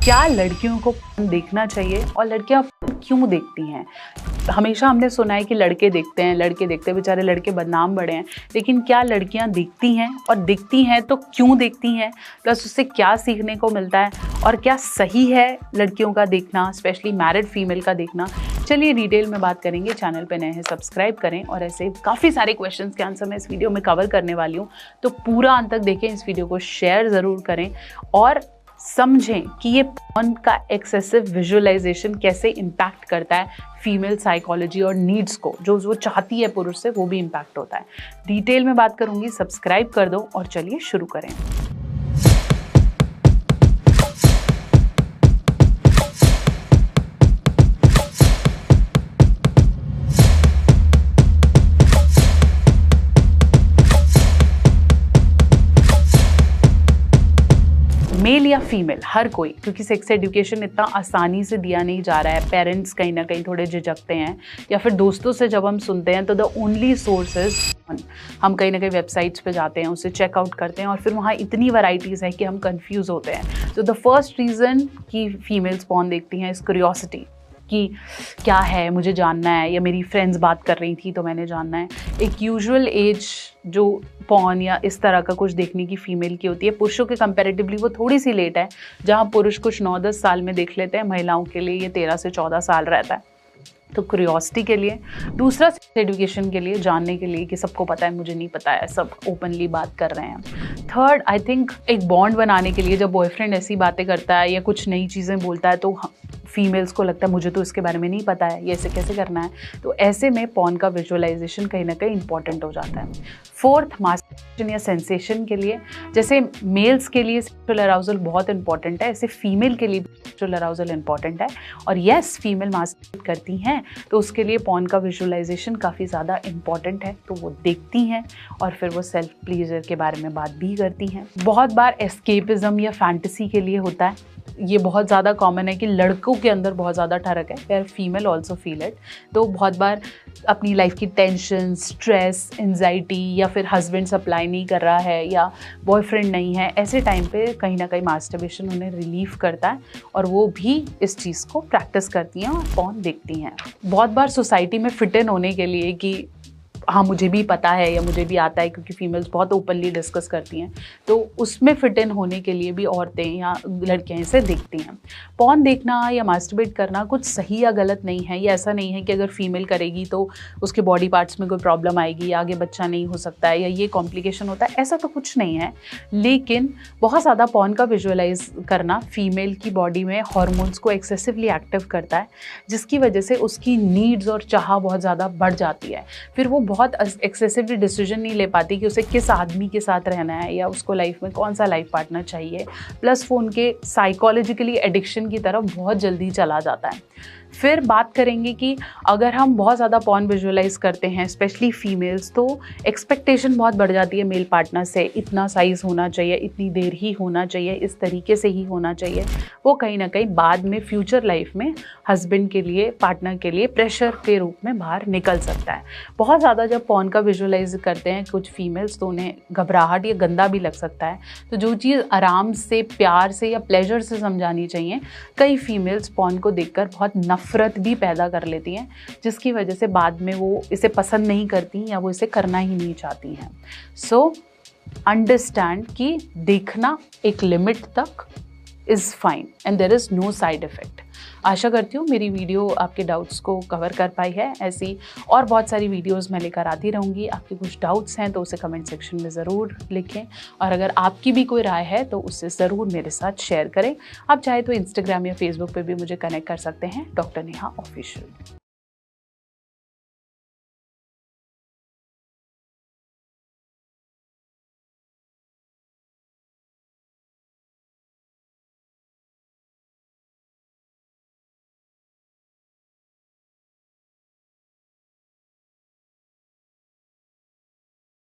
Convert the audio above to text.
क्या लड़कियों को देखना चाहिए और लड़कियां क्यों देखती हैं? हमेशा हमने सुना है कि लड़के देखते हैं, बेचारे लड़के बदनाम बड़े हैं। लेकिन क्या लड़कियां देखती हैं, और देखती हैं तो क्यों देखती हैं? प्लस उससे क्या सीखने को मिलता है, और क्या सही है लड़कियों का देखना, स्पेशली मैरिड फीमेल का देखना? चलिए डिटेल में बात करेंगे। चैनल पे नए हैं सब्सक्राइब करें, और ऐसे काफ़ी सारे क्वेश्चंस के आंसर मैं इस वीडियो में कवर करने वाली हूँ। तो पूरा अंत तक देखें, इस वीडियो को शेयर ज़रूर करें और समझें कि ये पॉर्न का एक्सेसिव विजुअलाइजेशन कैसे इम्पैक्ट करता है फीमेल साइकोलॉजी और नीड्स को, जो वो चाहती है पुरुष से, वो भी इम्पैक्ट होता है। डिटेल में बात करूंगी, सब्सक्राइब कर दो और चलिए शुरू करें। मेल या फीमेल, हर कोई, क्योंकि सेक्स एजुकेशन इतना आसानी से दिया नहीं जा रहा है। पेरेंट्स कहीं ना कहीं थोड़े झिझकते हैं, या फिर दोस्तों से जब हम सुनते हैं तो द ओनली सोर्स इज, हम कहीं ना कहीं वेबसाइट्स पे जाते हैं, उसे चेकआउट करते हैं और फिर वहाँ इतनी वैरायटीज़ है कि हम कंफ्यूज होते हैं। तो द फर्स्ट रीज़न कि फीमेल्स पॉर्न देखती हैं इज़ क्यूरियोसिटी, कि क्या है, मुझे जानना है, या मेरी फ्रेंड्स बात कर रही थी तो मैंने जानना है। एक यूजुअल एज जो पॉर्न या इस तरह का कुछ देखने की फीमेल की होती है, पुरुषों के कंपैरेटिवली वो थोड़ी सी लेट है। जहाँ पुरुष कुछ 9-10 साल में देख लेते हैं, महिलाओं के लिए ये 13 से 14 साल रहता है। तो क्यूरियोसिटी के लिए, दूसरा सेक्स एजुकेशन के लिए, जानने के लिए कि सबको पता है, मुझे नहीं पता है, सब ओपनली बात कर रहे हैं। थर्ड, आई थिंक एक बॉन्ड बनाने के लिए, जब बॉयफ्रेंड ऐसी बातें करता है या कुछ नई चीज़ें बोलता है तो फीमेल्स को लगता है मुझे तो इसके बारे में नहीं पता है, ये ऐसे कैसे करना है। तो ऐसे में पॉर्न का विजुअलाइजेशन कहीं ना कहीं इंपॉर्टेंट हो जाता है। फोर्थ, मास्टरबेशन या सेंसेशन के लिए, जैसे मेल्स के लिए सेक्सुअल अराउजल बहुत इंपॉर्टेंट है, ऐसे फीमेल के लिए सेक्सुअल अराउजल इंपॉर्टेंट है। और येस, फीमेल मास्टरबेट करती हैं तो उसके लिए पॉर्न का विजुअलाइजेशन काफ़ी ज़्यादा इंपॉर्टेंट है। तो वो देखती हैं और फिर वो सेल्फ प्लीजर के बारे में बात भी करती हैं। बहुत बार एस्केपिज्म या फैंटेसी के लिए होता है। ये बहुत ज़्यादा कॉमन है कि लड़कों के अंदर बहुत ज़्यादा ठरक है, फिर फीमेल ऑल्सो फील इट। तो बहुत बार अपनी लाइफ की टेंशन, स्ट्रेस, एंजाइटी, या फिर हस्बैंड सप्लाई नहीं कर रहा है या बॉयफ्रेंड नहीं है, ऐसे टाइम पे कहीं ना कहीं मास्टरबेशन उन्हें रिलीफ करता है और वो भी इस चीज़ को प्रैक्टिस करती हैं और पॉर्न देखती हैं। बहुत बार सोसाइटी में फिट इन होने के लिए कि हाँ मुझे भी पता है या मुझे भी आता है, क्योंकि फीमेल्स बहुत ओपनली डिस्कस करती हैं, तो उसमें फिट इन होने के लिए भी औरतें या लड़कियां इसे देखती हैं। पॉर्न देखना या मास्टरबेट करना कुछ सही या गलत नहीं है। ये ऐसा नहीं है कि अगर फीमेल करेगी तो उसके बॉडी पार्ट्स में कोई प्रॉब्लम आएगी या आगे बच्चा नहीं हो सकता है या ये कॉम्प्लिकेशन होता है, ऐसा तो कुछ नहीं है। लेकिन बहुत ज़्यादा पॉर्न का विजुअलाइज करना फीमेल की बॉडी में हॉर्मोन्स को एक्सेसिवली एक्टिव करता है, जिसकी वजह से उसकी नीड्स और चाह बहुत ज़्यादा बढ़ जाती है। फिर वो बहुत एक्सेसिवली डिसीजन नहीं ले पाती कि उसे किस आदमी के साथ रहना है या उसको लाइफ में कौन सा लाइफ पार्टनर चाहिए। प्लस वो उनके साइकोलॉजिकली एडिक्शन की तरफ बहुत जल्दी चला जाता है। फिर बात करेंगे कि अगर हम बहुत ज़्यादा पॉर्न विजुअलाइज करते हैं, स्पेशली फीमेल्स, तो एक्सपेक्टेशन बहुत बढ़ जाती है मेल पार्टनर से। इतना साइज़ होना चाहिए, इतनी देर ही होना चाहिए, इस तरीके से ही होना चाहिए। वो कहीं ना कहीं बाद में फ्यूचर लाइफ में हस्बैंड के लिए, पार्टनर के लिए प्रेशर के रूप में बाहर निकल सकता है। बहुत ज़्यादा जब पॉर्न का विजुअलाइज करते हैं कुछ फीमेल्स तो उन्हें घबराहट या गंदा भी लग सकता है। तो जो चीज़ आराम से, प्यार से या प्लेजर से समझानी चाहिए, कई फीमेल्स पॉर्न को देखकर बहुत नफरत भी पैदा कर लेती हैं, जिसकी वजह से बाद में वो इसे पसंद नहीं करती या वो इसे करना ही नहीं चाहती हैं। सो अंडरस्टैंड कि देखना एक लिमिट तक is fine and there is no side effect. आशा करती हूँ मेरी वीडियो आपके डाउट्स को कवर कर पाई है। ऐसी और बहुत सारी वीडियोस मैं लेकर आती रहूँगी। आपके कुछ डाउट्स हैं तो उसे कमेंट सेक्शन में ज़रूर लिखें, और अगर आपकी भी कोई राय है तो उससे ज़रूर मेरे साथ शेयर करें। आप चाहे तो इंस्टाग्राम या फेसबुक पे भी मुझे कनेक्ट कर सकते हैं, डॉक्टर नेहा ऑफिशियल।